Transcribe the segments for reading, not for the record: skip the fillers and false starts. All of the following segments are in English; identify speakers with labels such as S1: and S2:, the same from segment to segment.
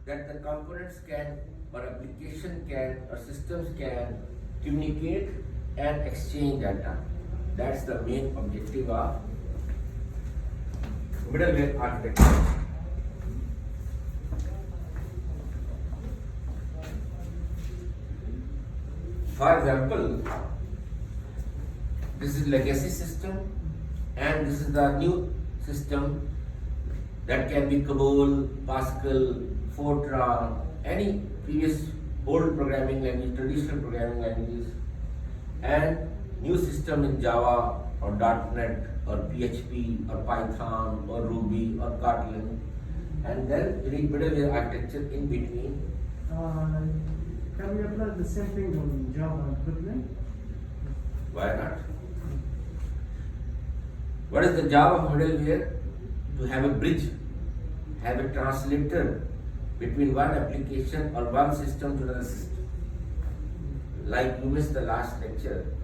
S1: that the components can, or application can, or systems can communicate and exchange data. That's the main objective of middleware architecture. For example, this is legacy system and this is the new system that can be COBOL, Pascal, Fortran, any previous old programming language, traditional programming languages, and new system in Java or .NET or PHP or Python or Ruby or Kotlin, and then we need middleware architecture in between.
S2: Can we apply the same thing on Java and Kotlin?
S1: Why not? What is the job of middleware? To have a bridge, have a translator between one application or one system to another system. Like you missed the last lecture,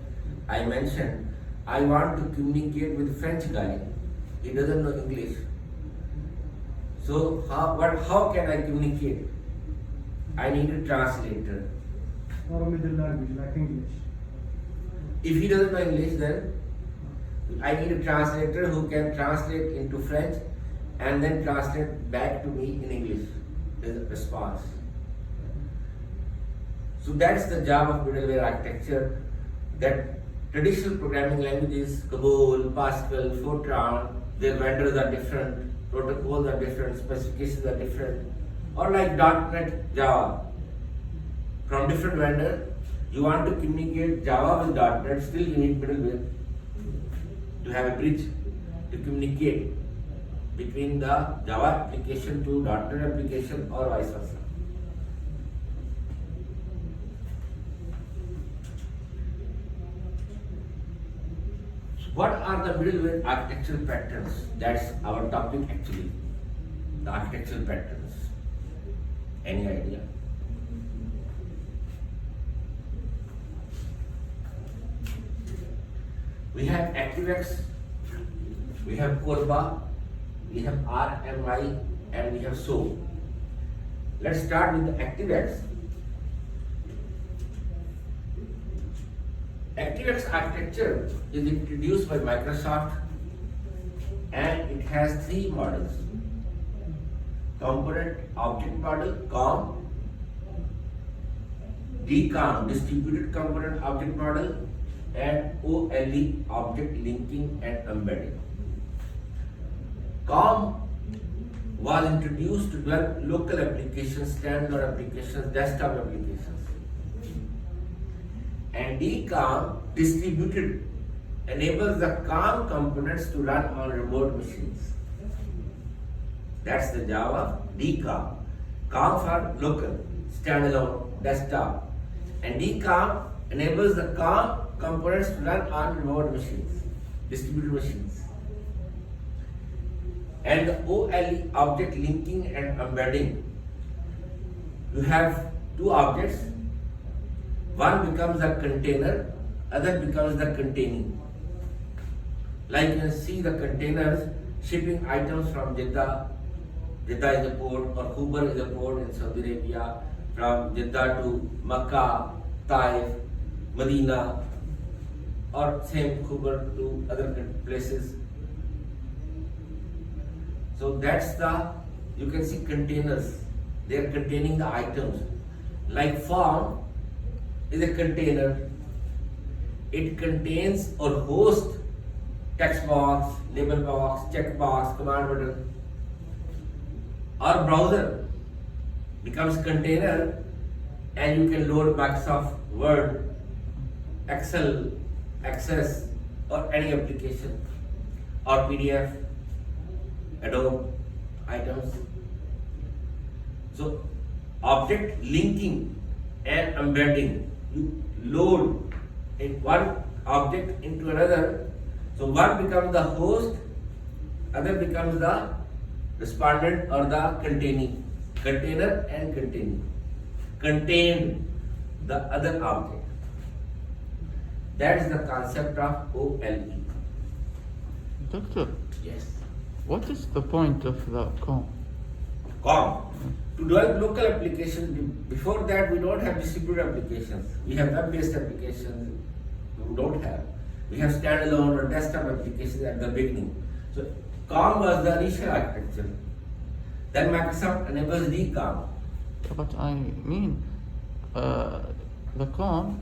S1: I mentioned I want to communicate with French guy. He doesn't know English. So how can I communicate? I need a translator.
S2: Or a middle language like English?
S1: If he doesn't know English, then I need a translator who can translate into French and then translate back to me in English as a response. So that's the job of middleware architecture, that traditional programming languages, COBOL, Pascal, Fortran, their vendors are different, protocols are different, specifications are different, or like .NET, Java. From different vendor, you want to communicate Java with .NET, still you need middleware to have a bridge to communicate between the Java application to .NET application or vice versa. What are the middleware architectural patterns? That's our topic actually, the architectural patterns. Any idea? We have ActiveX, we have Corba, we have RMI, and we have SOAP. Let's start with the ActiveX. ActiveX architecture is introduced by Microsoft and it has three models: component object model, COM, DCOM, distributed component object model, and OLE, object linking and embedding. COM was introduced to run local applications, standard applications, desktop applications. And DCOM, distributed, enables the COM components to run on remote machines. That's the job of DCOM. COM for local, standalone, desktop. And DCOM enables the COM components to run on remote machines, distributed machines. And the OLE, object linking and embedding. You have two objects. One becomes a container, other becomes the containing. Like you can see the containers shipping items from Jeddah. Jeddah is a port, or Khubar is a port in Saudi Arabia, from Jeddah to Makkah, Taif, Medina, or same Khubar to other places. So that's the, you can see containers, they are containing the items. Like form is a container, it contains or hosts text box, label box, check box, command button. Or browser becomes container and you can load Microsoft Word, Excel, Access, or any application, or PDF, Adobe items. So object linking and embedding, you load in one object into another. So one becomes the host, other becomes the respondent or the containing, container and containing, contained the other object. That is the concept of OLE.
S3: Doctor,
S1: Yes.
S3: what is the point of the COM?
S1: COM. To develop local applications, before that we don't have distributed applications. We have web-based applications. We don't have. We have standalone or desktop applications at the beginning. So COM was the initial architecture. Then Microsoft enables DCOM.
S3: But I mean, the COM,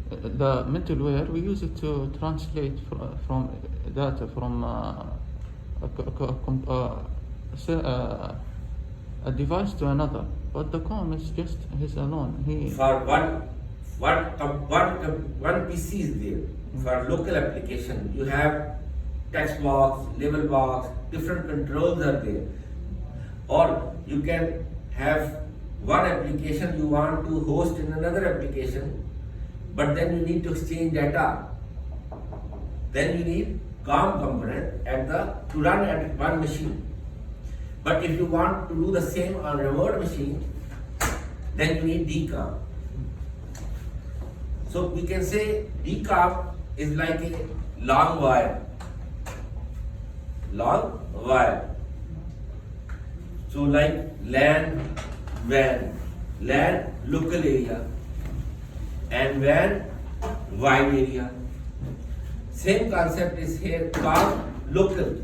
S3: the middleware, we use it to translate from data from a device to another. But the COM is just his alone.
S1: For one PC is there. For local application, you have text box, label box, different controls are there. Or you can have one application you want to host in another application, but then you need to exchange data. Then you need COM component to run at one machine. But if you want to do the same on remote machine, then you need DCOM. So we can say DCOM is like a long wire. Long wire. So like LAN, WAN, LAN local area and WAN wide area. Same concept is here, COM local,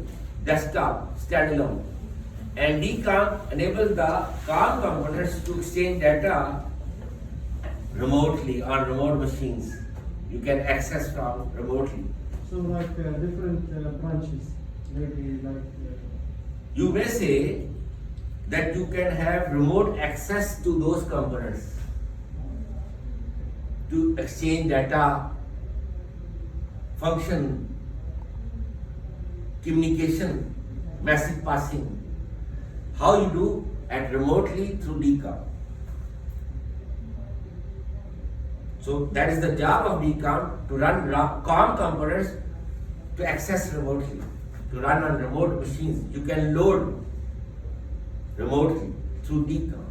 S1: desktop, standalone. And DCOM enables the COM components to exchange data remotely on remote machines. You can access from remotely.
S2: So like different branches, maybe like.
S1: You may say that you can have remote access to those components to exchange data, function, communication, message passing. How you do at remotely through DCOM. So that is the job of DCOM, to run COM components to access remotely, to run on remote machines. You can load remotely through DCOM.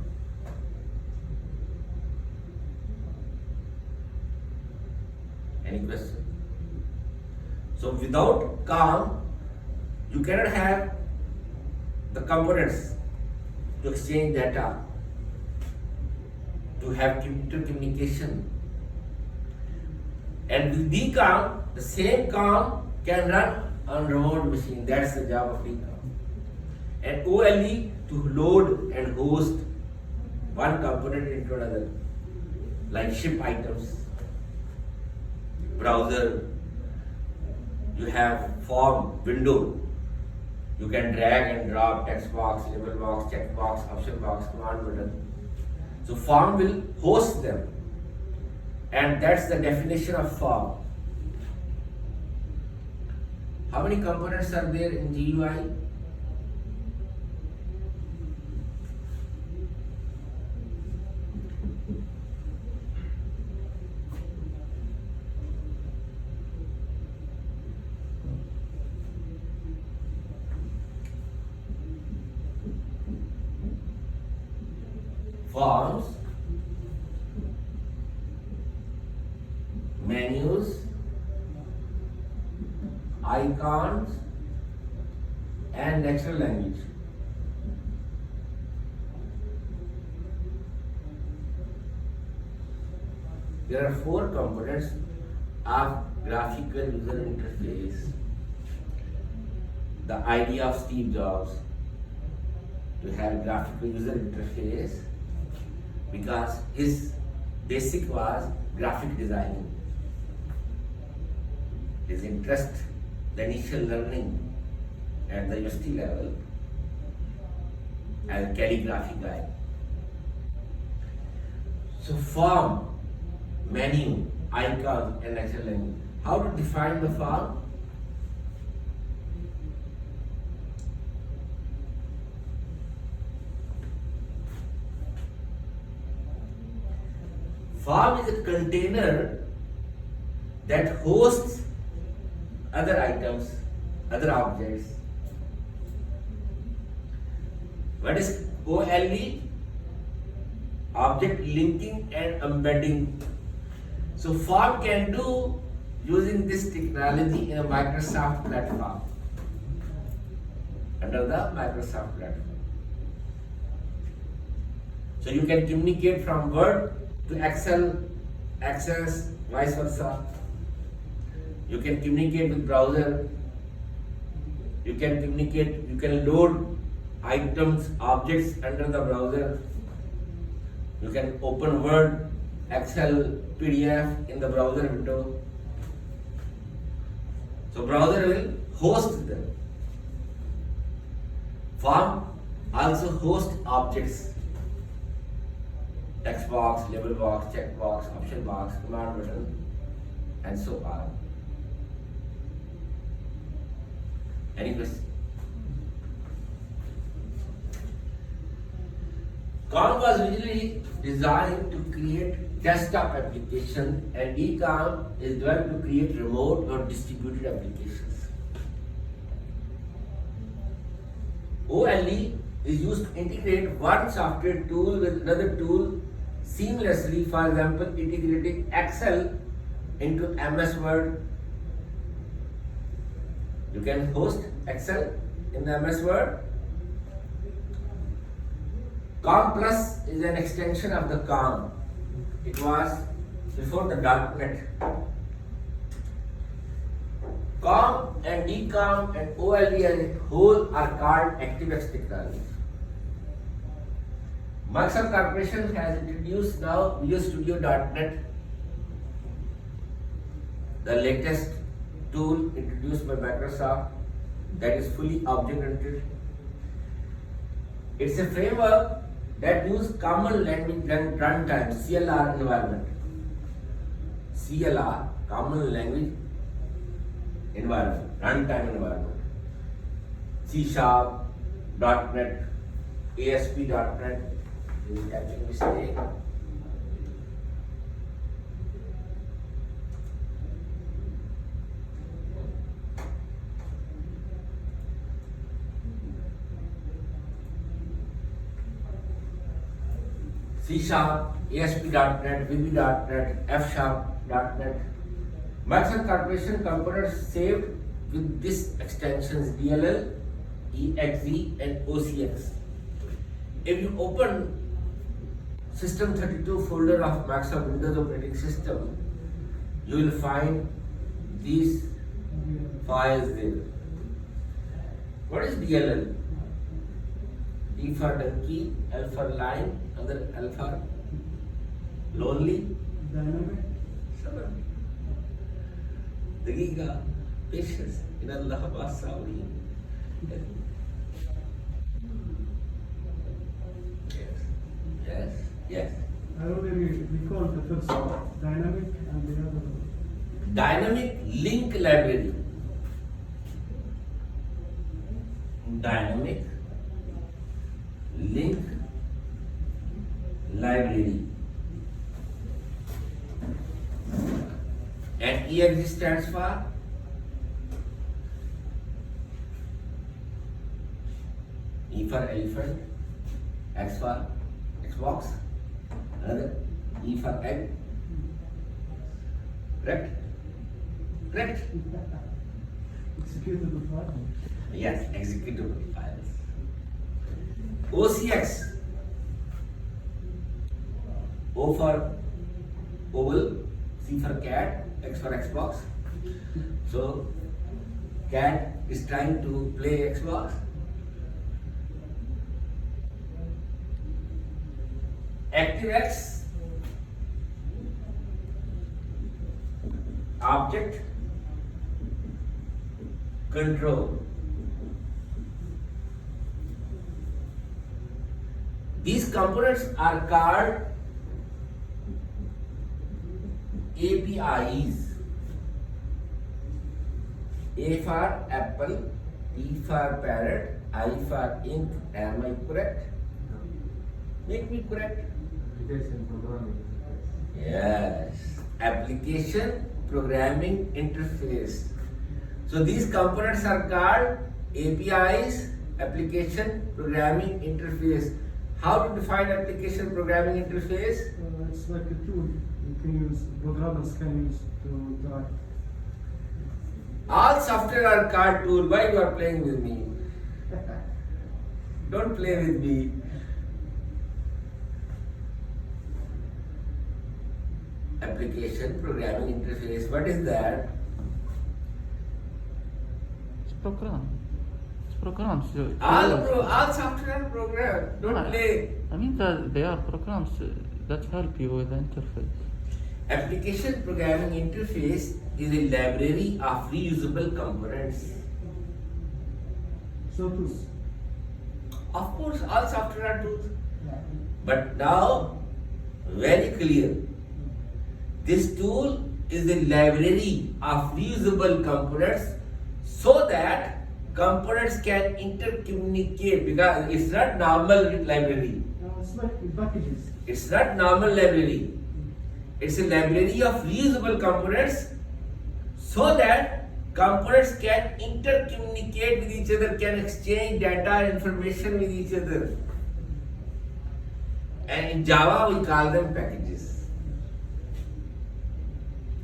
S1: Any question? So without COM, you cannot have the components to exchange data, to have communication. And with DCOM, the same COM can run on remote machine. That's the job of DCOM. And OLE to load and host one component into another, like ship items, browser, you have form, window. You can drag and drop text box, label box, check box, option box, command button. So form will host them. And that's the definition of form. How many components are there in GUI? Forms, menus, icons, and natural language. There are 4 components of graphical user interface. The idea of Steve Jobs to have graphical user interface, because his basic was graphic designing. His interest, the initial learning at the university level as a calligraphy guy. So form, menu, icon and natural language. How to define the form? Form is a container that hosts other items, other objects. What is OLE? Object linking and embedding. So form can do using this technology in a Microsoft platform, under the Microsoft platform. So you can communicate from Word to Excel, Access, vice versa. You can communicate with browser. You can communicate, you can load items, objects under the browser. You can open Word, Excel, PDF in the browser window. So browser will host them. Form also host objects. Text box, label box, check box, option box, command button, and so on. Any question? COM was originally designed to create desktop application, and ECOM is developed to create remote or distributed applications. OLE is used to integrate one software tool with another tool seamlessly. For example, integrating Excel into MS Word. You can host Excel in the MS Word. COM Plus is an extension of the COM. It was before the .NET. COM and DCOM and OLE as a whole are called ActiveX technologies. Microsoft Corporation has introduced now Visual Studio.NET, the latest tool introduced by Microsoft that is fully object-oriented. It's a framework that uses common language runtime (CLR) environment. CLR, common language environment, runtime environment. C#, .NET, ASP.NET. This is catching mistake. C#, ASP.NET, VB.NET, F#.NET. Microsoft Corporation components saved with these extensions DLL, EXE, and OCX. If you open System32 folder of Microsoft Windows operating system, you will find these files there. What is DLL? D for donkey, L for lion, other L for lonely.
S2: Dynamic.
S1: Dagiga, patience, in Allah Basawri. Yes, yes.
S2: I already recall the first one, dynamic, and the other one.
S1: Dynamic link library. Dynamic link library. And EXE stands for E for elephant, X for Xbox, another E for egg. Correct? Correct?
S2: Executable file.
S1: Yes, executable files. OCX. O for oval, C for cat, X for Xbox. So, cat is trying to play Xbox. ActiveX, object control. These components are called APIs. A for apple, P for parrot, I for ink. Am I correct? Make me correct.
S4: Application programming.
S1: Yes. Application programming interface. So these components are called APIs, application programming interface. How to define application programming interface?
S2: It's like a tool you can use, programmers can use to interact.
S1: All software are called tool. Why you are playing with me? Don't play with me. application programming interface. What is that?
S3: It's program. It's programs.
S1: All software program. Don't
S3: Ah.
S1: play.
S3: I mean that they are programs that help you with the interface.
S1: Application programming interface is a library of reusable components.
S2: So tools.
S1: Of course, all software are tools. But now, very clear. This tool is a library of reusable components so that components can intercommunicate, because it's not normal library.
S2: It's like packages.
S1: It's not normal library. It's a library of reusable components so that components can intercommunicate with each other, can exchange data and information with each other. And in Java, we call them packages.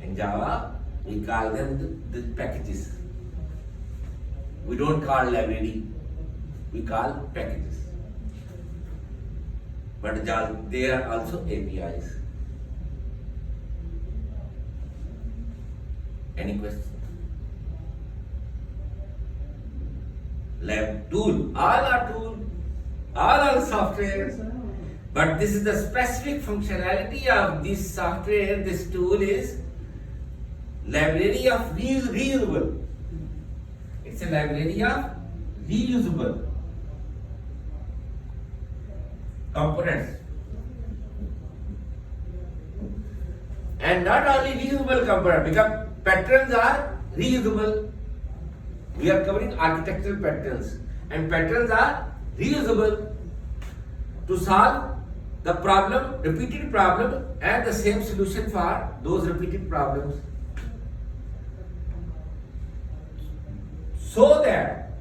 S1: In Java, we call them the packages. We don't call library, we call packages. But they are also APIs. Any question? Lab tool, all are tool, all are software. But this is the specific functionality of this software, this tool is library of reusable. It's a library of reusable components. And not only reusable components, because patterns are reusable. We are covering architectural patterns, and patterns are reusable to solve the problem, repeated problem, and the same solution for those repeated problems. So that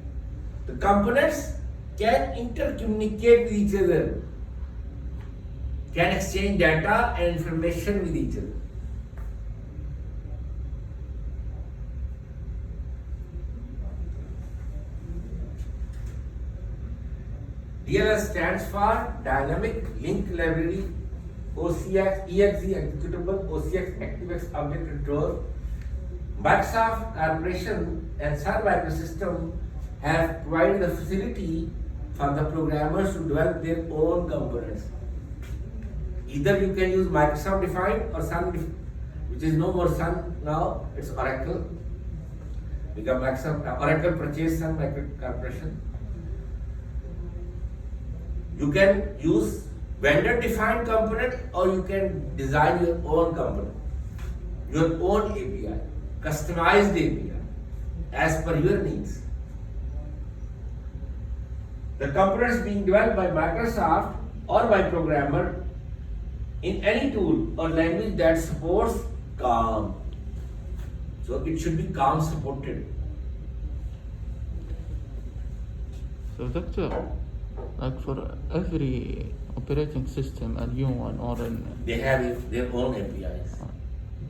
S1: the components can intercommunicate with each other, can exchange data and information with each other. DLL stands for Dynamic Link Library, OCX, EXE Executable, OCX ActiveX Object Control. Microsoft Corporation and Sun Microsystem have provided the facility for the programmers to develop their own components. Either you can use Microsoft defined or Sun, which is no more Sun now, it's Oracle. Because Microsoft, Oracle purchased Sun Micro Corporation. You can use vendor defined component or you can design your own component, your own API, customized API as per your needs. The components being developed by Microsoft or by programmer in any tool or language that supports COM. So it should be COM supported.
S3: So doctor, like for every operating system, a new one or
S1: They have their own APIs,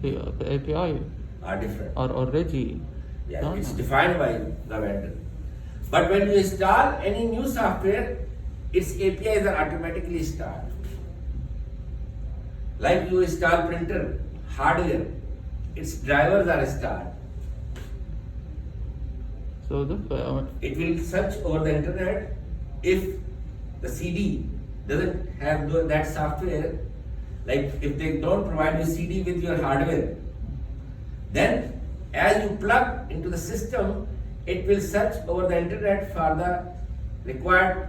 S3: the API
S1: are different.
S3: are already
S1: Yeah,
S3: done.
S1: it's defined by the vendor. But when you install any new software, its APIs are automatically installed. Like you install printer, hardware, its drivers are installed.
S3: So doctor,
S1: It will search over the internet if the CD doesn't have that software, like if they don't provide you CD with your hardware, then as you plug into the system, it will search over the internet for the required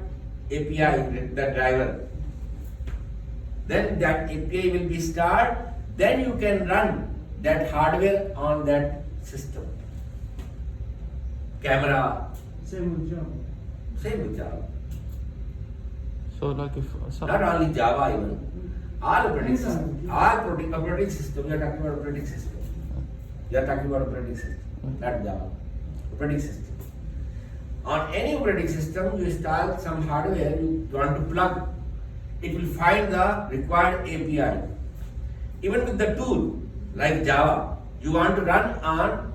S1: API, the driver. Then that API will be started, then you can run that hardware on that system. Camera,
S2: Same with Java.
S1: same with Java.
S3: so like if some,
S1: Not only Java even, all operating systems, all operating system, you are talking about operating system. You are talking about operating system, not Java. Operating system. On any operating system, you install some hardware, you want to plug, it will find the required API. Even with the tool, like Java, you want to run on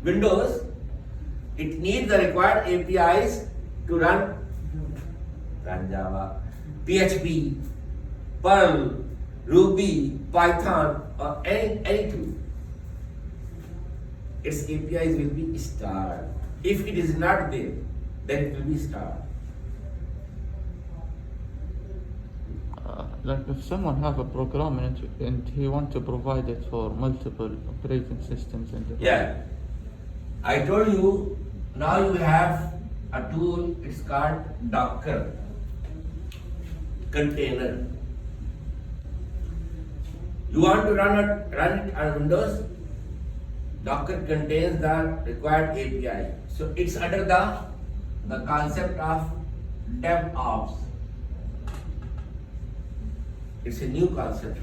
S1: Windows, it needs the required APIs to run Java, PHP, Perl, Ruby, Python, or any tool, its APIs will be starred. If it is not there, then it will be starred.
S3: Like if someone have a program and he want to provide it for multiple operating systems and devices.
S1: Yeah. I told you, now you have a tool, it's called Docker container. You want to run it on Windows? Docker contains the required API. So it's under the concept of DevOps. It's a new concept.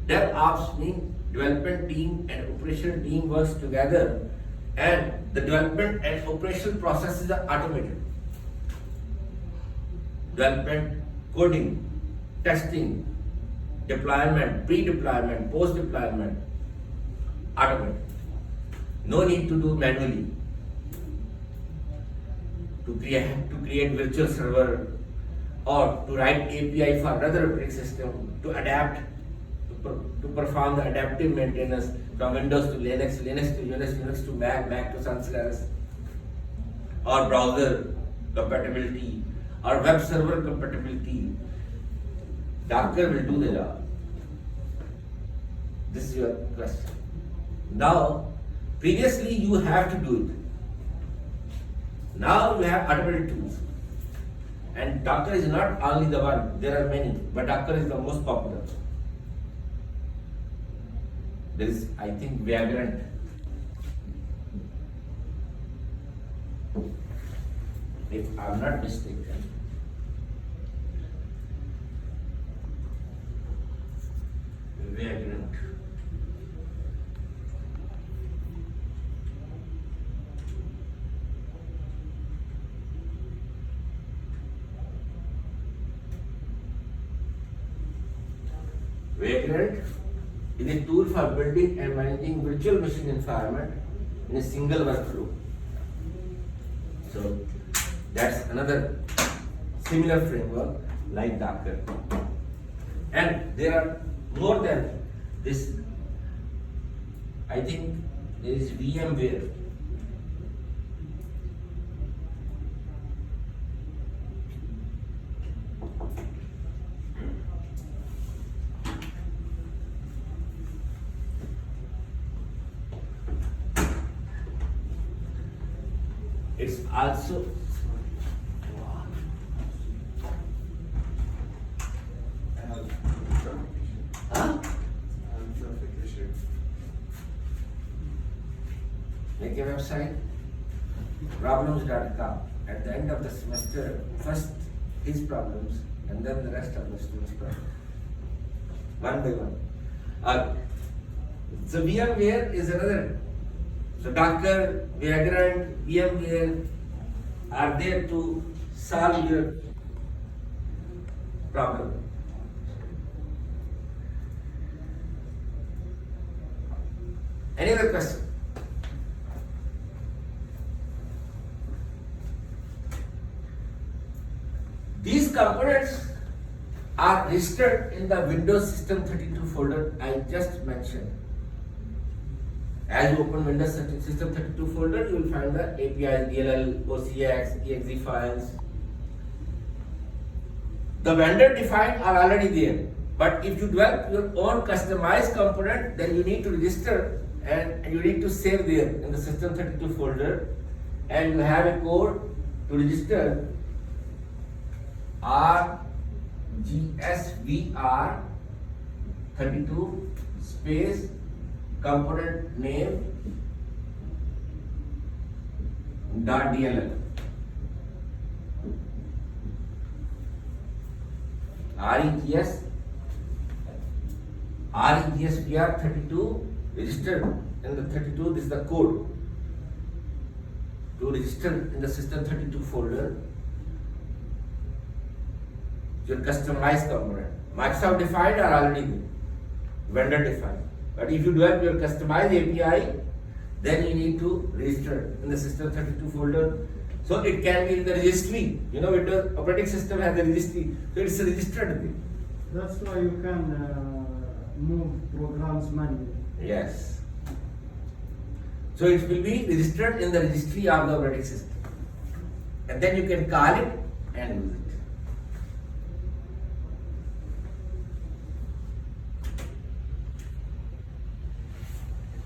S1: DevOps means development team and operational team works together, and the development and operational processes are automated. Development, coding, testing, deployment, pre-deployment, post-deployment, automated. No need to do manually. To create virtual server or to write API for another operating system, to adapt, to perform the adaptive maintenance from Windows to Linux, Linux to Unix, Unix to Mac, Mac to Sun Solaris, or browser compatibility, or web server compatibility. Docker will do the job. This is your question. Now, previously you have to do it. Now you have automated tools. And Docker is not only the one, there are many, but Docker is the most popular. There is, I think, Vagrant. If I'm not mistaken. Vagrant. Vagrant is a tool for building and managing virtual machine environment in a single workflow. So that's another similar framework like Docker. And there are more than this. I think there is VMware. It's also huh? Make a website, problems.com. At the end of the semester, first his problems and then the rest of the students' problems. One by one. So VMware is another. So Docker, Vagrant, VMware are there to solve your problem. Any other question? These components are registered in the Windows System 32 folder I just mentioned. As you open Windows System 32 folder, you will find the APIs, DLL, OCX, exe files. The vendor defined are already there. But if you develop your own customized component, then you need to register and you need to save there in the System 32 folder. And you have a code to register RGSVR 32 space component name .dll. REGSVR 32 registered in the 32. This is the code to register in the System 32 folder your customized component. Microsoft defined are already there, vendor defined. But if you develop your customized API, then you need to register in the System 32 folder. So it can be in the registry. You know, Windows operating system has a registry, so it's registered there.
S2: That's why you can move programs manually.
S1: Yes. So it will be registered in the registry of the operating system. And then you can call it and use it.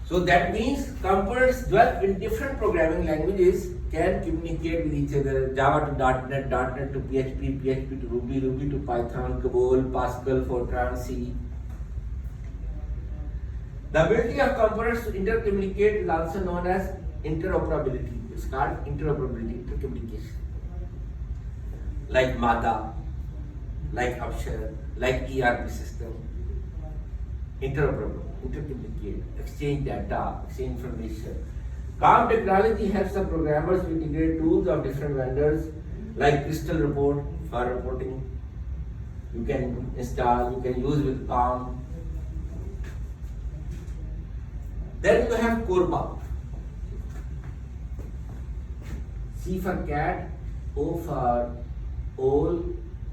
S1: So that means components developed in different programming languages can communicate with each other. Java to .NET, .NET to PHP, PHP to Ruby, Ruby to Python, COBOL, Pascal, Fortran, C. The ability of components to intercommunicate is also known as interoperability. It's called interoperability, intercommunication. Like MADA, like Upshare, like ERP system. Interoperable, intercommunicate, exchange data, exchange information. COM technology helps the programmers to integrate tools of different vendors like Crystal Report for reporting. You can install, you can use with COM. Then you have Corba. C for cat, O for owl,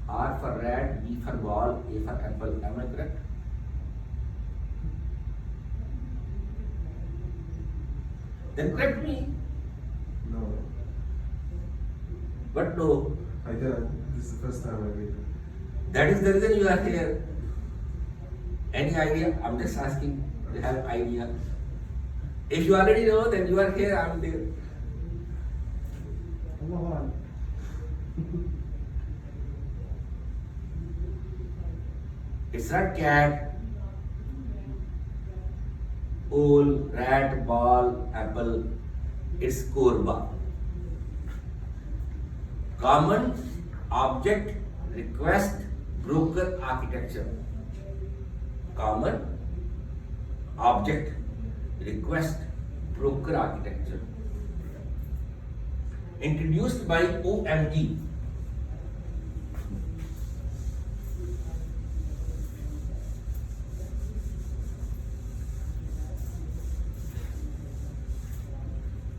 S1: R for rat, B for ball, A for apple. Am I correct? Then correct me.
S4: No.
S1: But no,
S4: I didn't. This is the first time I read it.
S1: that is the reason you are here. Any idea? I'm just asking. You have idea. If you already know, then you are here. I'm there.
S2: Allahu Akbar.
S1: It's not cat, owl, rat, ball, apple. It's Corba. Common Object Request Broker Architecture. Common Object Request Broker Architecture. Introduced by OMG.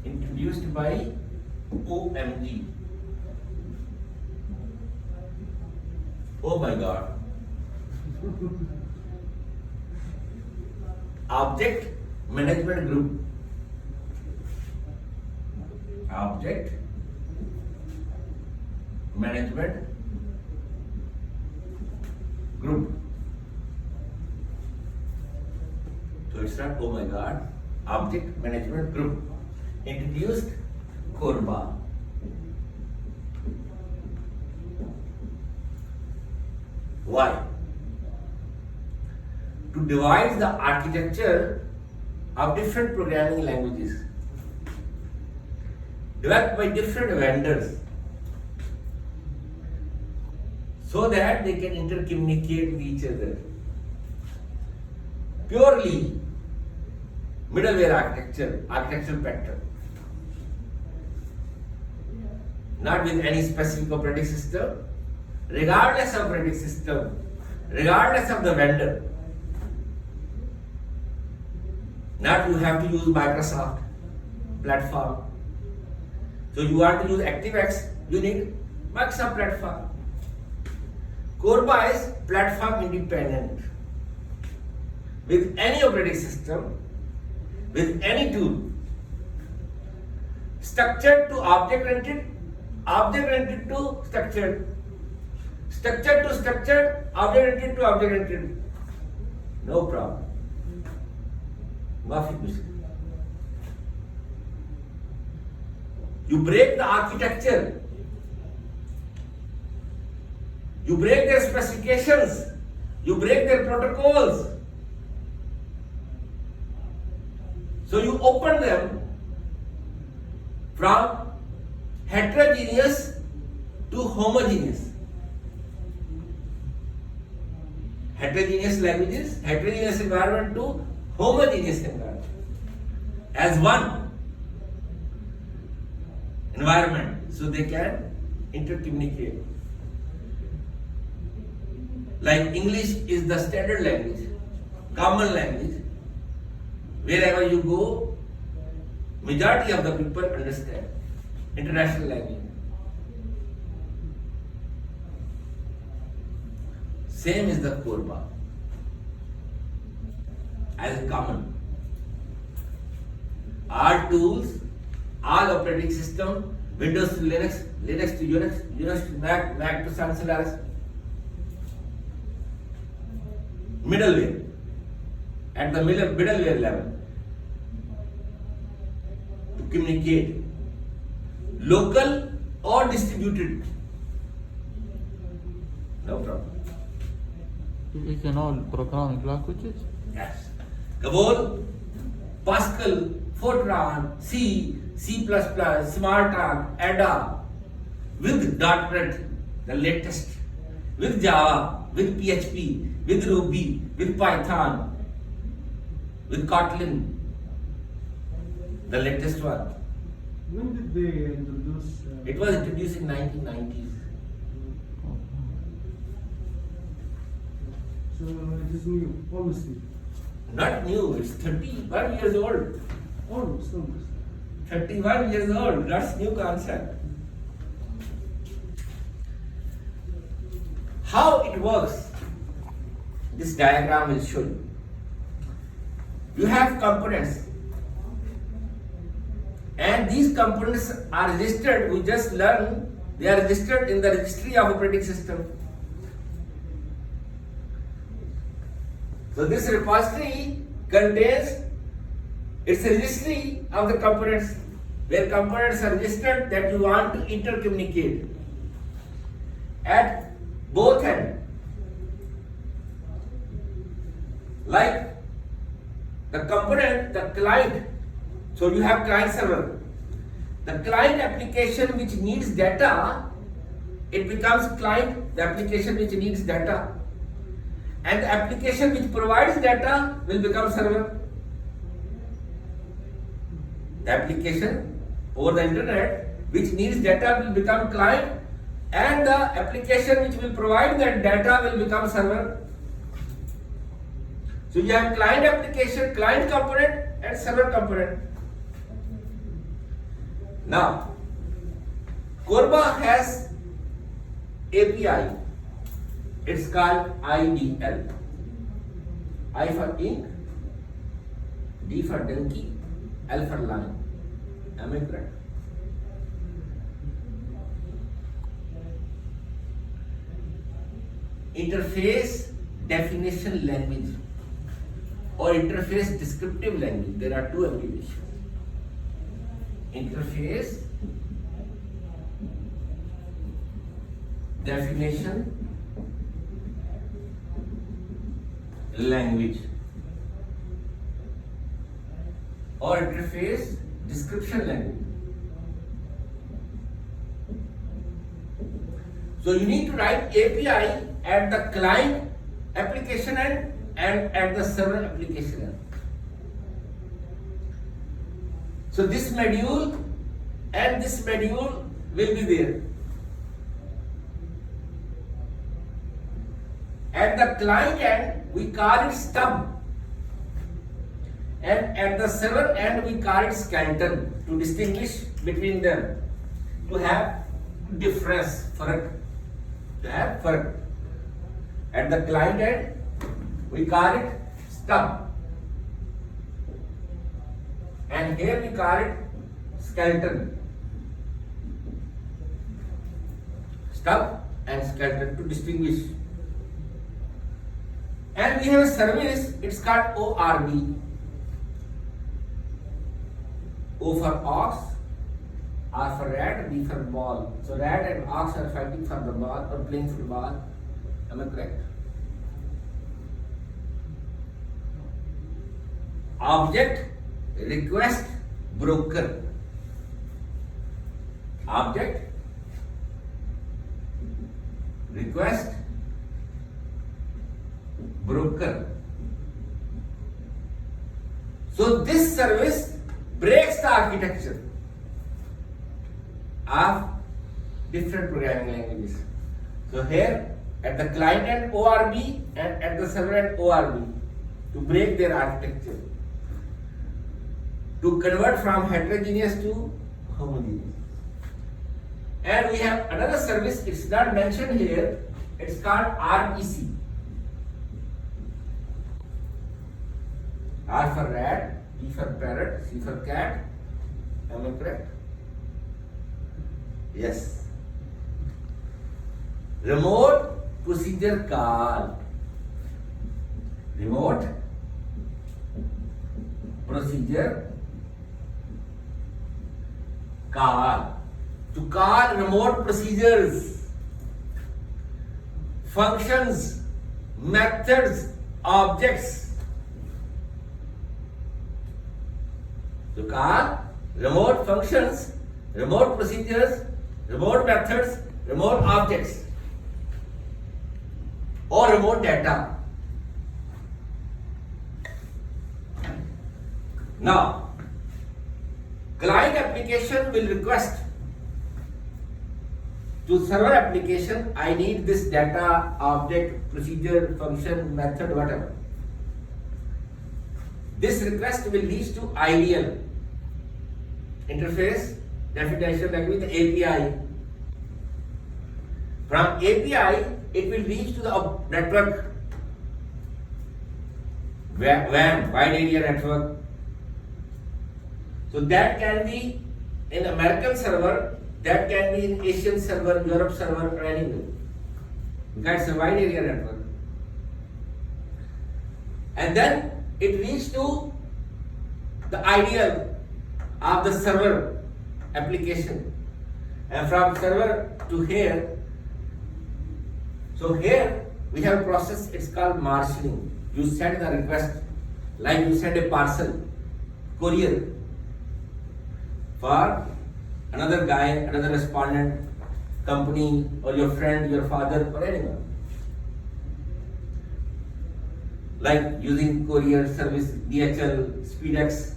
S1: Introduced by OMG. Oh my God. Object Management Group. Object Management Group. So it's not oh my God. Object Management Group. Introduced Corba. Why? To devise the architecture of different programming languages developed by different vendors so that they can intercommunicate with each other. Purely middleware architecture, architectural pattern. Not with any specific operating system, regardless of operating system, regardless of the vendor. Not you have to use Microsoft platform. So you want to use ActiveX, you need Microsoft platform. Corba is platform independent. With any operating system, with any tool, structured to object-oriented, object-oriented to structured, structured to structured, object-oriented to object-oriented. No problem. Mafi mushkil. You break the architecture, you break their specifications, you break their protocols. So you open them from heterogeneous to homogeneous. Heterogeneous languages, heterogeneous environment to homogeneous environment. As one environment, so they can intercommunicate. Like English is the standard language, common language. Wherever you go, majority of the people understand. International language. Same is the Corba. as common. All tools, all operating system, Windows to Linux, Linux to Unix, Unix to Mac, Mac to Sun Solaris. Middleware, at the middleware level, to communicate, local or distributed. No problem.
S3: You can all programming languages.
S1: Yes. COBOL, Pascal, Fortran, C, C++, Smarttalk, Ada, with .NET, the latest, with Java, with PHP, with Ruby, with Python, with Kotlin, the latest one.
S2: When did they introduce?
S1: It was introduced in 1990s.
S2: So it is new, almost new.
S1: Not new, it's 31 years old.
S2: Almost.
S1: 31 years old, that's new concept. How it works, this diagram will show you. You have components, and these components are registered, we just learned, they are registered in the registry of operating system. So this repository contains its a registry of the components, where components are registered that you want to intercommunicate at both ends. Like the component, the client, so you have client server. The client application which needs data, it becomes client, the application which needs data. And the application which provides data will become server. The application over the internet which needs data will become client, and the application which will provide that data will become server. So you have client application, client component and server component. Now, Corba has API. It's called IDL. I for ink, D for donkey, L for line. Am I correct? Interface definition language or interface descriptive language. There are two abbreviations. Interface definition language or interface description language. So you need to write API at the client application end and at the server application end. So this module and this module will be there. At the client end, we call it stub, and at the server end, we call it skeleton, to distinguish between them, to have difference, farak, to have farak. At the client end, we call it stub, and here we call it skeleton. Stub and skeleton, to distinguish. And we have a service, it's called ORB. O for ox, R for rat, B for ball. So rat and ox are fighting for the ball or playing football. Am I correct? Object, request, broker. Object, request, broker. So this service breaks the architecture of different programming languages. So here at the client end ORB and at the server end ORB, to break their architecture, to convert from heterogeneous to homogeneous. And we have another service, it's not mentioned here, it's called RPC. R for rat, P for parrot, C for cat. Am I correct? Yes. Remote procedure call. Remote procedure call. To call remote procedures, functions, methods, objects. To call remote functions, remote procedures, remote methods, remote objects, or remote data. Now, client application will request to server application, I need this data, object, procedure, function, method, whatever. This request will lead to ideal interface definition like with API. From API, it will reach to the network, WAN, wide area network. So that can be in American server, that can be in Asian server, Europe server, or anywhere. Because it's a wide area network. And then it reaches to the ideal of the server application. And from server to here, so here we have a process, it's called marshalling. You send the request, like you send a parcel, courier, for another guy, another respondent, company, or your friend, your father, or anyone. Like using courier service, DHL, SpeedX,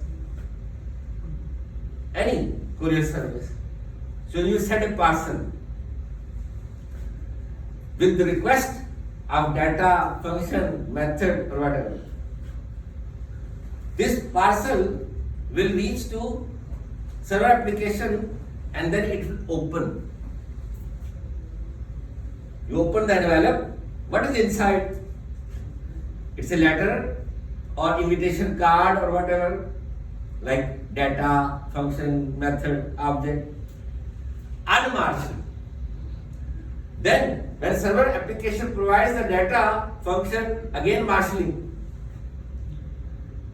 S1: any courier service. So you send a parcel with the request of data, function, method, or whatever. This parcel will reach to server application and then it will open. You open the envelope. What is inside? It's a letter or invitation card or whatever, like data, function, method, object, unmarshaled. Then, when server application provides the data, function, again marshalling.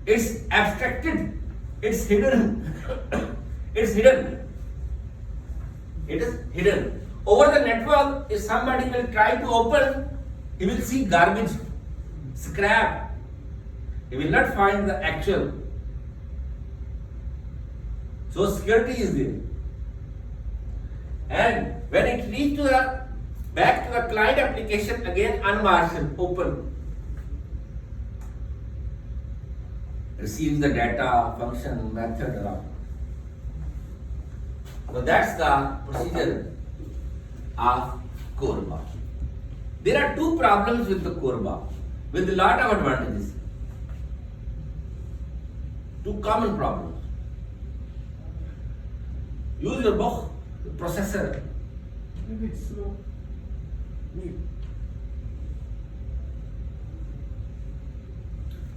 S1: It's abstracted, it's hidden. It's hidden. It is hidden. Over the network, if somebody will try to open, he will see garbage, scrap. He will not find the actual. So security is there. And when it reaches to the back to the client application, again unmarshaled, open. Receives the data, function, method, around. So that's the procedure of CORBA. There are two problems with the CORBA, with a lot of advantages. Two common problems. Use your book, the processor.
S2: Maybe it's slow.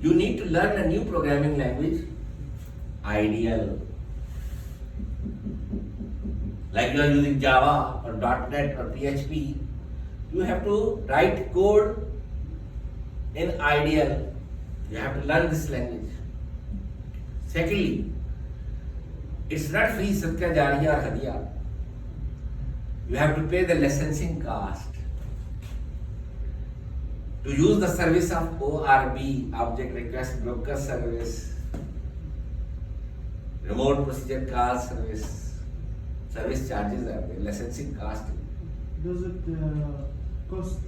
S1: You need to learn a new programming language, ideal. Like you are using Java or .NET or PHP, you have to write code in ideal. You have to learn this language. Secondly, it's not free, Sadka Jariya or Hadiya. You have to pay the licensing cost. To use the service of ORB, Object Request Broker Service, Remote Procedure Call Service, service charges are there, licensing cost.
S2: Does it cost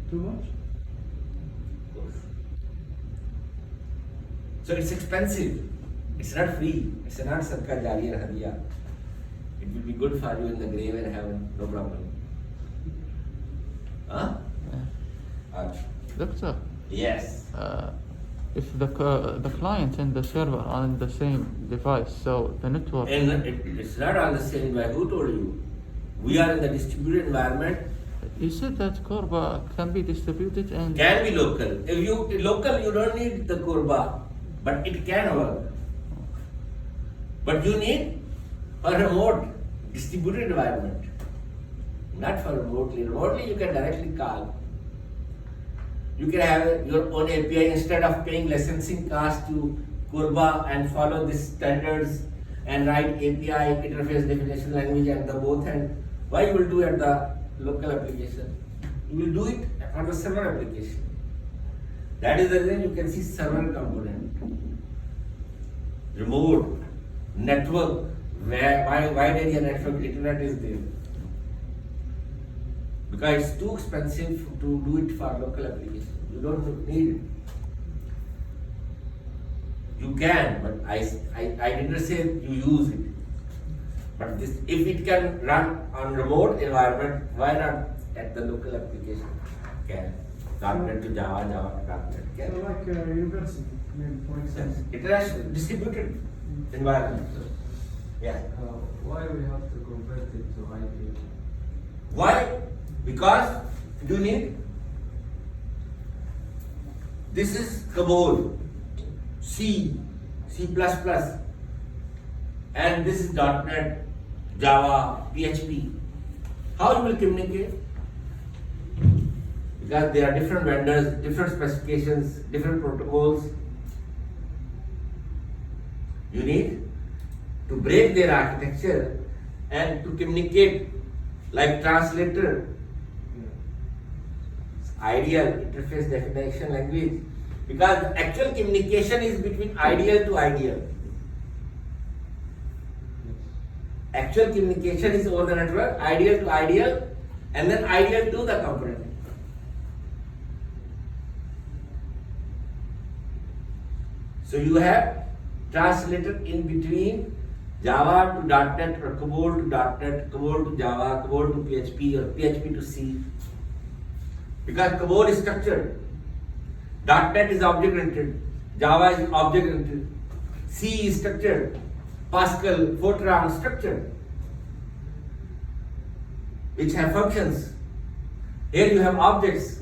S2: too much?
S1: So it's expensive. It's not free. It's not Sadka Jariya or Hadiya. It will be good for you in the grave and heaven, no problem. Huh?
S3: Doctor,
S1: Yes.
S3: if the client and the server are on the same device, so the network.
S1: And it's not on the same way. Who told you? We are in the distributed environment.
S3: You said that CORBA can be distributed and.
S1: Can be local. If you local, you don't need the CORBA. but it can work. But you need a remote distributed environment, not for remotely. Remotely you can directly call. You can have your own API instead of paying licensing cost to Kurba and follow these standards and write API interface definition language at the both end. Why you will do at the local application? You will do it on the server application. That is the reason you can see server component, remote, network, wide area network, internet is there. Because it's too expensive to do it for local application. You don't need it. You can, but I didn't say you use it. But this, if it can run on remote environment, why not at the local application? Can. .NET to Java, Java to .NET.
S2: So
S1: Can.
S2: like a university, maybe for example.
S1: International distributed environment. Yeah.
S4: Why we have to convert it to IPA?
S1: Why? Because you need. This is COBOL, C, C++, and this is .NET, Java, PHP. How you will communicate? Because there are different vendors, different specifications, different protocols. You need to break their architecture and to communicate like translator, ideal interface definition language. Because the actual communication is between ideal to ideal. Actual communication is over the network, ideal to ideal, and then ideal to the component. So you have translator in between Java to .NET or COBOL to .NET, COBOL to Java, COBOL to PHP or PHP to C. Because COBOL is structured, .NET is object-oriented, Java is object-oriented, C is structured, Pascal, Fortran structured, which have functions. Here you have objects.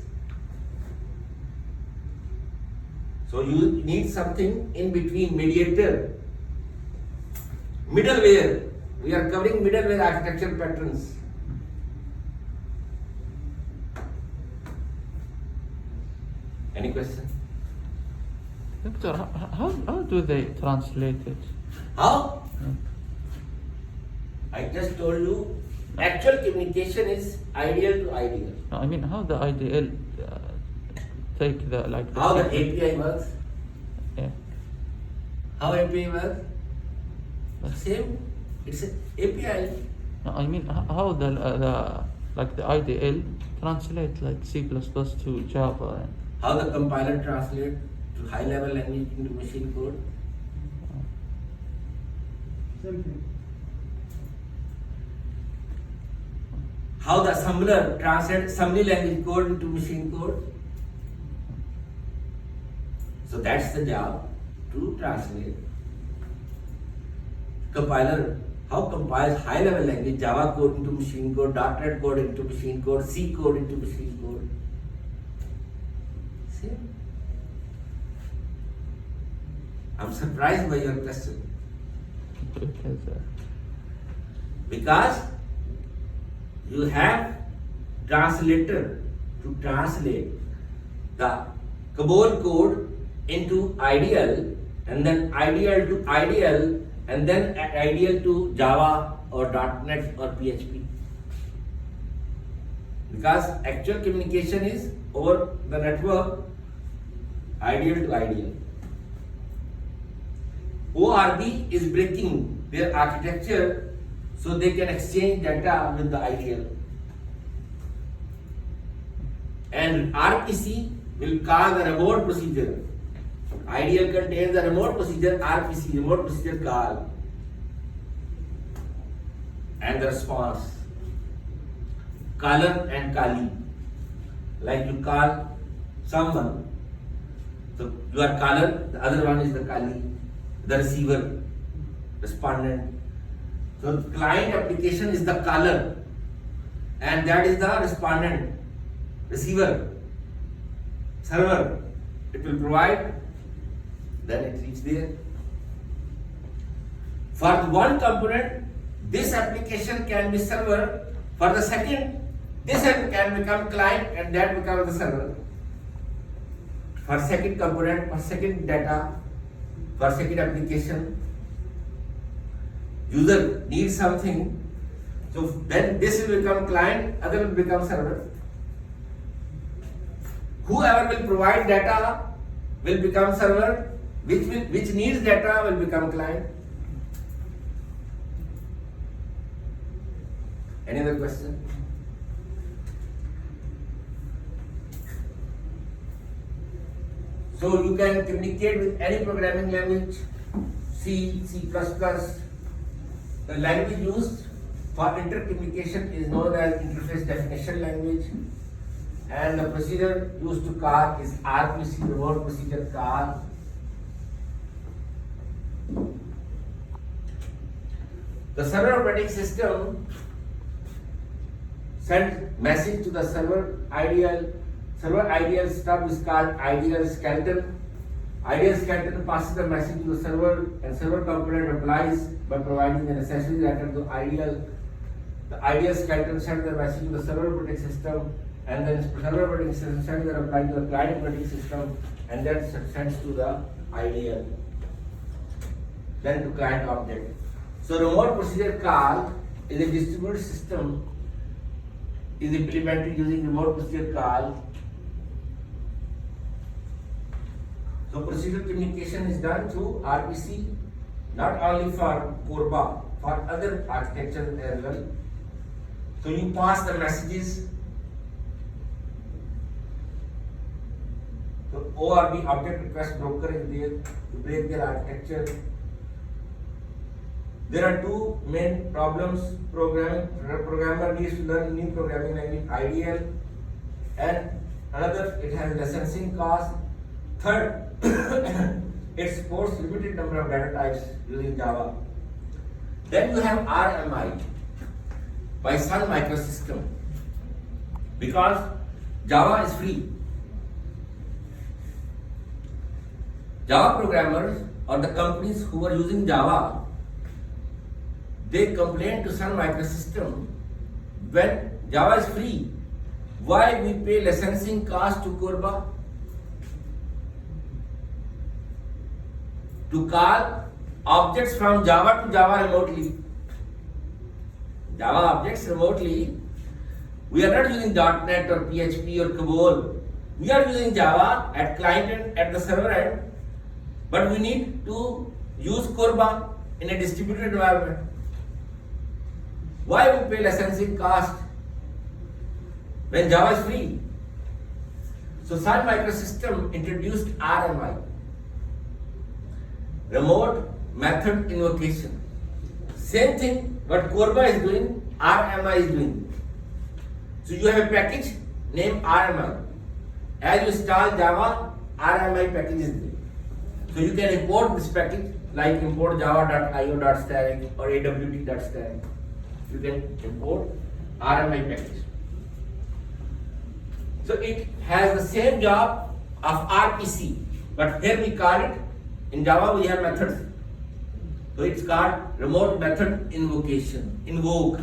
S1: So you need something in between, mediator, middleware. We are covering middleware architecture patterns. Any question?
S3: Doctor, how do they translate it?
S1: How? I just told you, actual communication is ideal to ideal.
S3: No, I mean, how the IDL take the like.
S1: How the API works?
S3: Yeah.
S1: How API works? Same. It's an API.
S3: No, I mean, how the like the IDL translate like C++ to Java.
S1: How the compiler translate to high level language into machine code.
S2: Same thing.
S1: How the assembler translates assembly language code into machine code. So that's the job, to translate. Compiler, how compiles high level language, Java code into machine code, .NET code into machine code, C code into machine code. Same. I'm surprised by your question. Because you have translator to translate the COBOL code into ideal, and then ideal to ideal, and then ideal to Java or .NET or PHP. Because actual communication is over the network, ideal to ideal. ORB is breaking their architecture so they can exchange data with the ideal. And RPC will call the remote procedure. Ideal contains the remote procedure, RPC, remote procedure call, and the response. Caller and callee. Like you call someone, so you are caller, the other one is the callee, the receiver, respondent. So client application is the caller, and that is the respondent, receiver, server. It will provide then it reaches there. For one component, this application can be server. For the second, this can become client and that becomes the server. For second component, for second data, for second application, user needs something, so then this will become client, other will become server. Whoever will provide data will become server, which needs data will become client. Any other question? So you can communicate with any programming language, C, C++. The language used for intercommunication is known as interface definition language, and the procedure used to call is RPC, remote procedure call. The server operating system sends message to the server ideal. Server ideal stub is called ideal skeleton. Ideal skeleton passes the message to the server, and server component replies by providing the necessary data to ideal. The ideal skeleton sends the message to the server operating system, and then server operating system sends the reply to the client operating system, and then sends to the ideal, then to client object. So remote procedure call is a distributed system is implemented using remote procedure call. So procedural communication is done through RPC, not only for CORBA, for other architectures as well. So you pass the messages. So ORB, object request broker, is there to break their architecture. There are two main problems. Programmer needs to learn new programming language, IDL, and another, it has licensing cost. Third, it supports limited number of data types using Java. Then you have RMI by Sun Microsystem, because Java is free. Java programmers or the companies who are using Java, they complain to Sun Microsystem, when Java is free, why we pay licensing cost to CORBA? To call objects from Java to Java remotely. Java objects remotely. We are not using .NET or PHP or COBOL. We are using Java at client end, at the server end, but we need to use CORBA in a distributed environment. Why we pay licensing cost when Java is free? So Sun Microsystem introduced RMI, Remote Method Invocation. Same thing what CORBA is doing, RMI is doing. So you have a package named RMI. As you install Java, RMI package is there. So you can import this package, like import java.io.stack or awt.stack. You can import RMI package. So it has the same job of RPC, but here we call it, in Java we have methods. So it's called remote method invocation, invoke.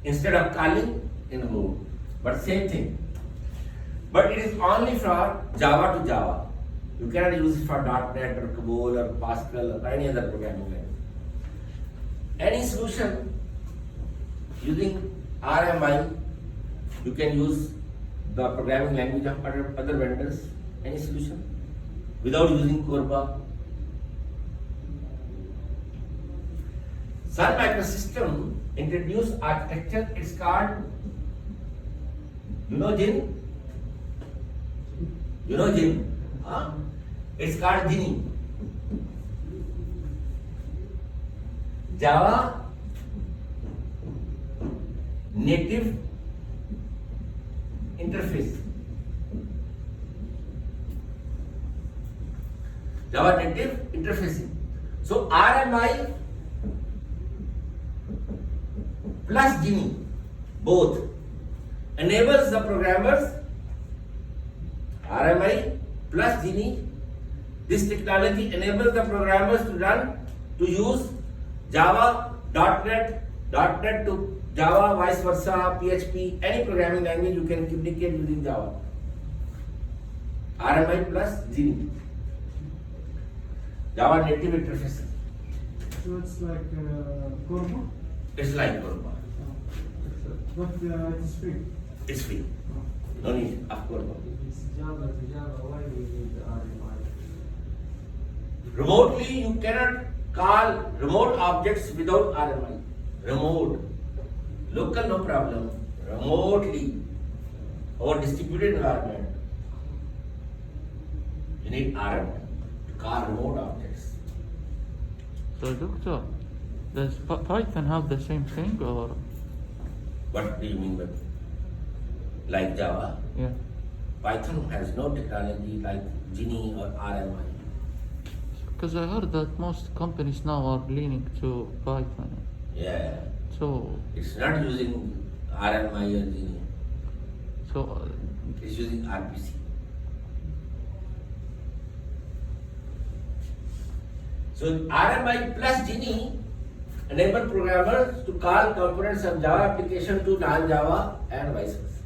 S1: Instead of calling, invoke. But same thing. But it is only for Java to Java. You cannot use it for .NET or COBOL or Pascal or any other programming language. Any solution using RMI, you can use the programming language of other vendors, any solution, without using CORBA. Sun Microsystem introduced architecture, it's called, Jin? Jin? Huh? It's called Gini. Java native interface. Java native interfacing. So RMI plus Gini, both, enables the programmers, RMI plus Gini This technology enables the programmers to use Java, .NET to Java, vice versa, PHP, any programming language you can communicate using Java. RMI plus Genie. Java native interface.
S2: So it's like Corba,
S1: It's like Corba.
S2: but it is free.
S1: It's free. No need of Corba.
S4: It's Java to Java, why we need the RMI?
S1: Remotely, you cannot call remote objects without RMI. Remote. Local, no problem. Remotely. Or distributed environment. You need RMI to call remote objects.
S3: So, doctor, does Python have the same thing or?
S1: What do you mean by like Java?
S3: Yeah.
S1: Python has no technology like Genie or RMI.
S3: Because I heard that most companies now are leaning to Python.
S1: Yeah.
S3: So,
S1: It's not using RMI or Genie.
S3: so
S1: It's using RPC. So RMI plus Genie enable programmers to call components of Java application to non-Java and vice versa.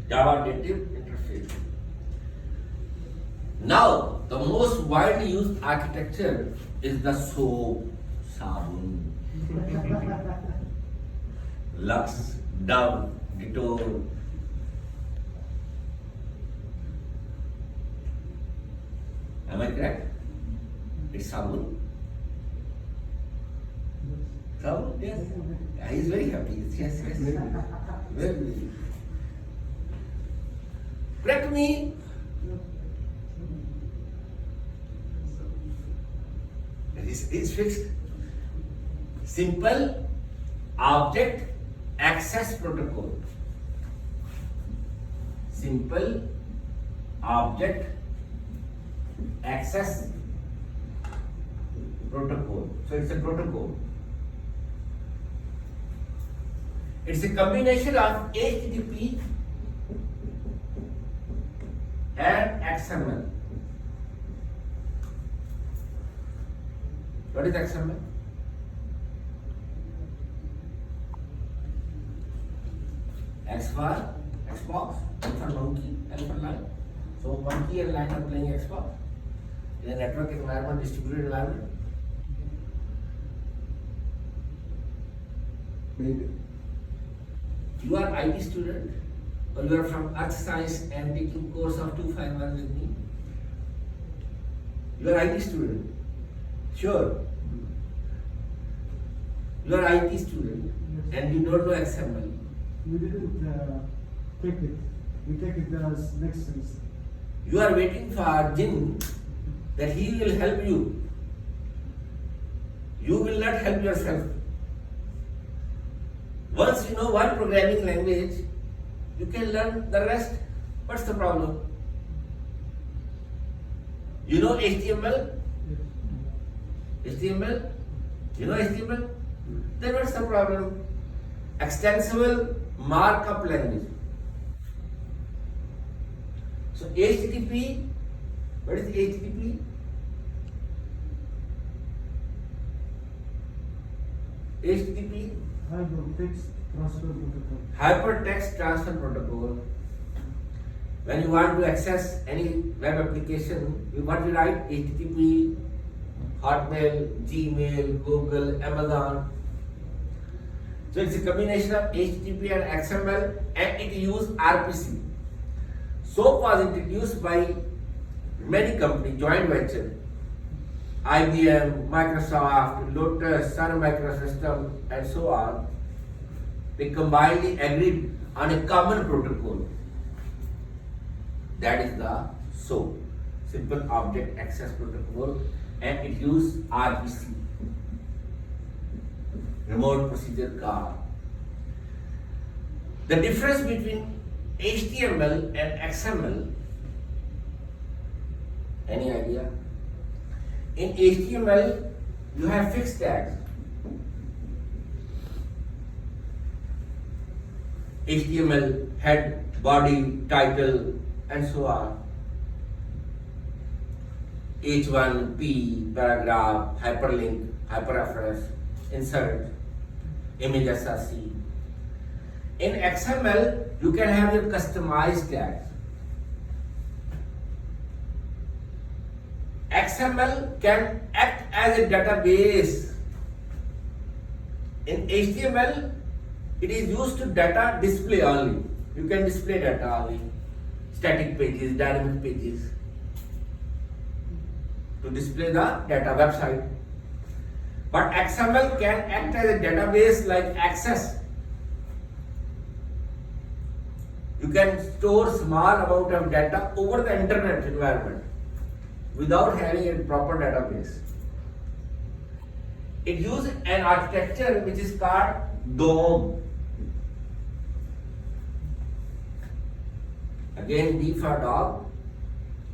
S1: Java native interface. Now, the most widely used architecture is the SOAP, Sabun, Lux, Dove, Detour. Am I correct? It's Sabun. Sabun, yes. He is very happy. Yes, yes. Very. Correct me. It's fixed. Simple object access protocol. Simple object access protocol. So it's a protocol. It's a combination of HTTP and XML. What is XML? X for Xbox, M for monkey, L for line. So monkey and line are playing Xbox in a network environment, distributed environment. Maybe. You are IT student or you are from Earth Science and taking course of 251 with me. You are IT student. Sure. You are IT student and you don't know XML.
S2: We didn't take it. We take it as next semester.
S1: You are waiting for Jin that he will help you. You will not help yourself. Once you know one programming language, you can learn the rest. What's the problem? You know HTML? HTML? You know HTML? Then what's the problem? Extensible markup language. So HTTP, what is HTTP? HTTP,
S2: Hypertext Transfer Protocol.
S1: Hypertext Transfer Protocol. When you want to access any web application, you want to write HTTP, Hotmail, Gmail, Google, Amazon. So it's a combination of HTTP and XML and it uses RPC. SOAP was introduced by many companies, joint venture. IBM, Microsoft, Lotus, Sun Microsystems, and so on. They combinedly agreed on a common protocol. That is the SOAP, Simple Object Access Protocol, and it uses RPC, Remote Procedure Call. The difference between HTML and XML, any idea? In HTML, you have fixed tags. HTML, head, body, title, and so on. H1P, paragraph, hyperlink, hyperreference, insert, image SRC. In XML, you can have your customized tags. XML can act as a database. In HTML, it is used to data display only. You can display data only. Static pages, dynamic pages. To display the data website. But XML can act as a database like Access. You can store small amount of data over the internet environment without having a proper database. It uses an architecture which is called DOM. Again, D for dog,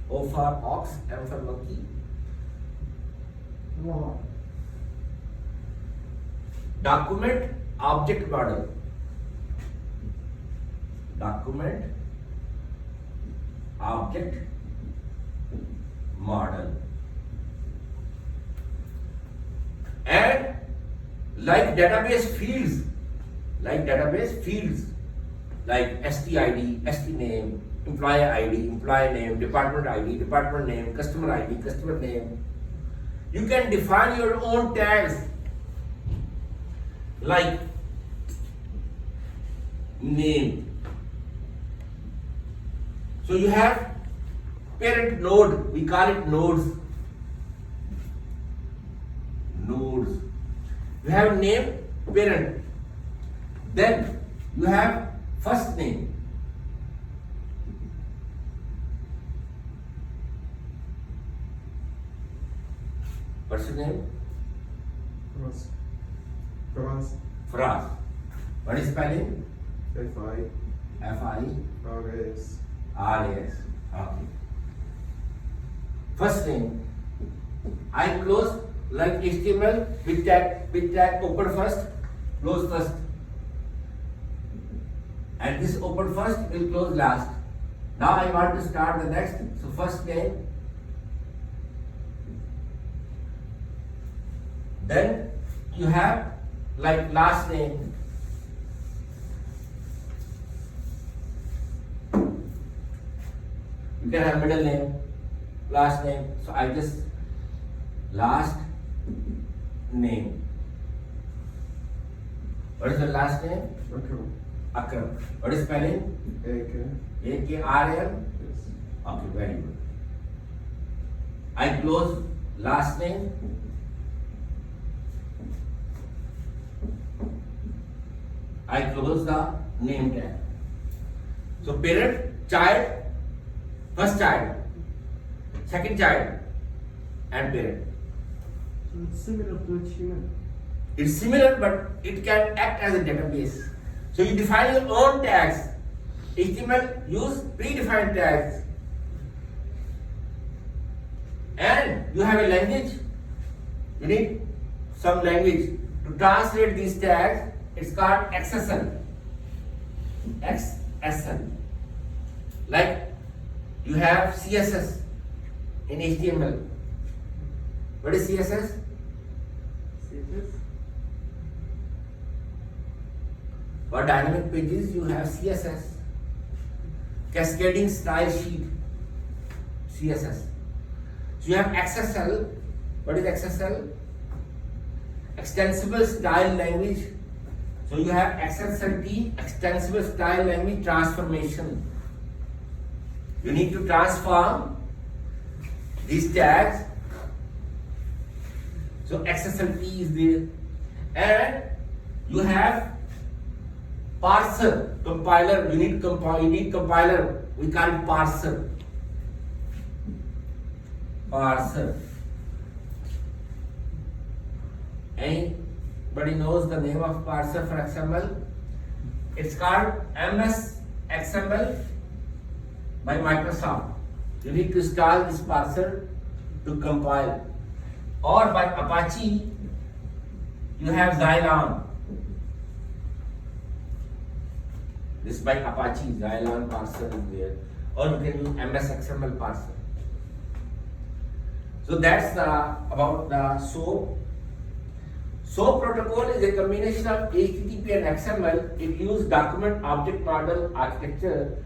S1: O for ox, M for monkey.
S2: Wow.
S1: Document object model. Document object model. And like database fields, like STID, ST name, employee ID, employee name, department ID, department name, customer ID, customer name. You can define your own tags like name. So you have parent node, we call it nodes. Nodes. You have name, parent. Then you have first name. First name?
S5: Faraz. Faraz.
S1: Faraz. What is spelling?
S5: F-I.
S1: F-I-R-A-S.
S5: R-A-S.
S1: Okay. First name. I close like HTML with tag open first, close first. And this open first will close last. Now I want to start the next. So first name. Then you have like last name. You can have middle name, last name. So I just last name. What is the last name?
S5: Akram.
S1: Akram. What is spelling?
S5: A-K.
S1: A-K-R-M?
S5: Yes.
S1: Okay, very good. I close last name. I close the name tag. So parent, child, first child, second child, and parent.
S2: So it's similar to HTML.
S1: It's similar, but it can act as a database. So you define your own tags. HTML use predefined tags. And you have a language. You need some language to translate these tags. It's called XSL. XSL. Like you have CSS in HTML. What is CSS?
S2: CSS.
S1: For dynamic pages, you have CSS. Cascading style sheet. CSS. So you have XSL. What is XSL? Extensible style language. So you have XSLT, extensible style language transformation. You need to transform these tags. So XSLT is there. And you have parser, compiler. You need compiler. We call it parser. Parser. Anybody knows the name of parser for XML? It's called MS XML by Microsoft. You need to install this parser to compile. Or by Apache, you have Xylon. This by Apache, Xylon parser is there. Or you can use MS XML parser. So that's about the SOAP. SOAP protocol is a combination of HTTP and XML. It uses document object model architecture.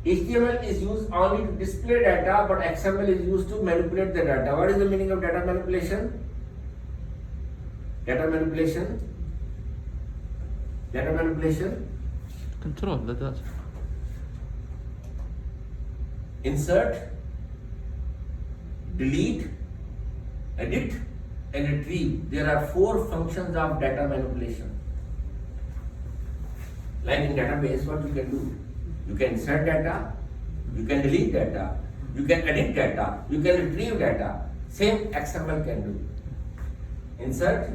S1: HTML is used only to display data, but XML is used to manipulate the data. What is the meaning of data manipulation? Data manipulation. Data manipulation.
S3: Control the data.
S1: Insert, delete, edit, and retrieve. There are 4 functions of data manipulation. Like in database, what you can do? You can insert data, you can delete data, you can edit data, you can retrieve data. Same XML can do. Insert,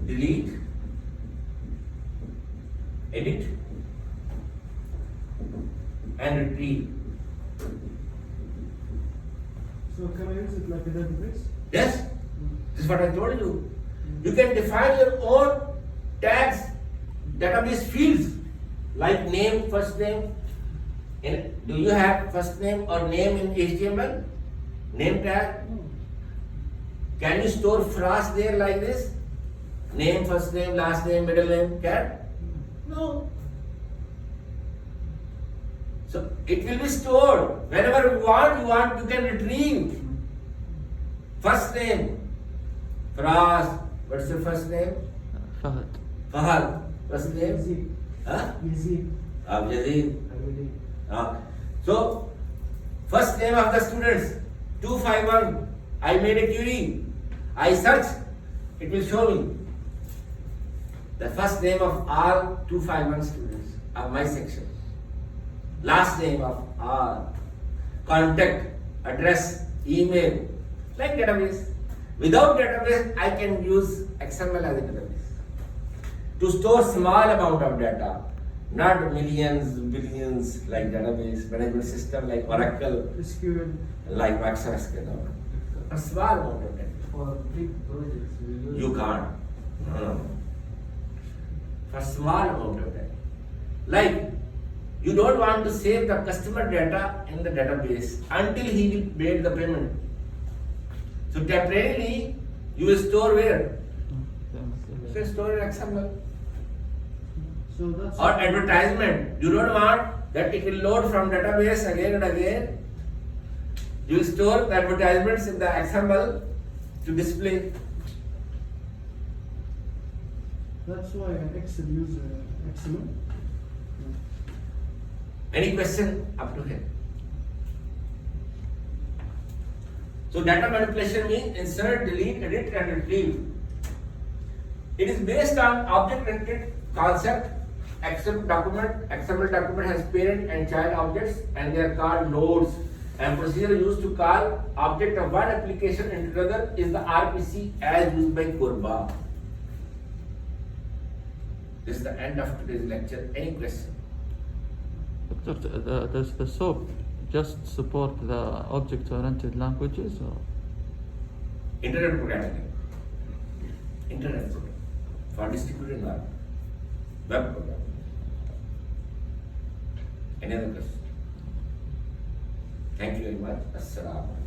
S1: delete, edit, and retrieve.
S2: So can I use it like a database?
S1: Yes, this is what I told you. You can define your own tags, database fields, like name, first name. Do you have first name or name in HTML? Name tag? Can you store phrase there like this? Name, first name, last name, middle name, can? No. So it will be stored. Whenever you want, you can retrieve. First name, Faraz. What's your first name?
S3: Fahad.
S1: Fahad. First name?
S2: Yazid.
S1: Huh?
S2: Yazid.
S1: Yazid.
S4: Hamidi.
S1: So, first name of the students, 251. I made a query. I search. It will show me the first name of all 251 students of my section. Last name of all. Contact, address, email. Like database. Without database, I can use XML as a database to store small amount of data, not millions, billions like database management system like Oracle,
S2: SQL.
S1: like Microsoft SQL. A small amount of data.
S4: For big projects, we use.
S1: You can't. No. For small amount of data. Like you don't want to save the customer data in the database until he will make the payment. So temporarily you will store where? So store in XML.
S2: So that's
S1: Or advertisement. You don't want that it will load from database again and again. You will store the advertisements in the XML to display.
S2: that's why an Excel use XML.
S1: Any question up to here? So data manipulation means insert, delete, edit and retrieve. It is based on object-oriented concept. XML document has parent and child objects and they are called nodes. And procedure used to call object of one application into another is the RPC as used by Corba. This is the end of today's lecture. Any question?
S3: Doctor, does the SOAP just support the object-oriented languages or?
S1: Internet programming. Internet programming. For distributed environment. Web programming. Any other question? Thank you very much. Assalamu alaikum.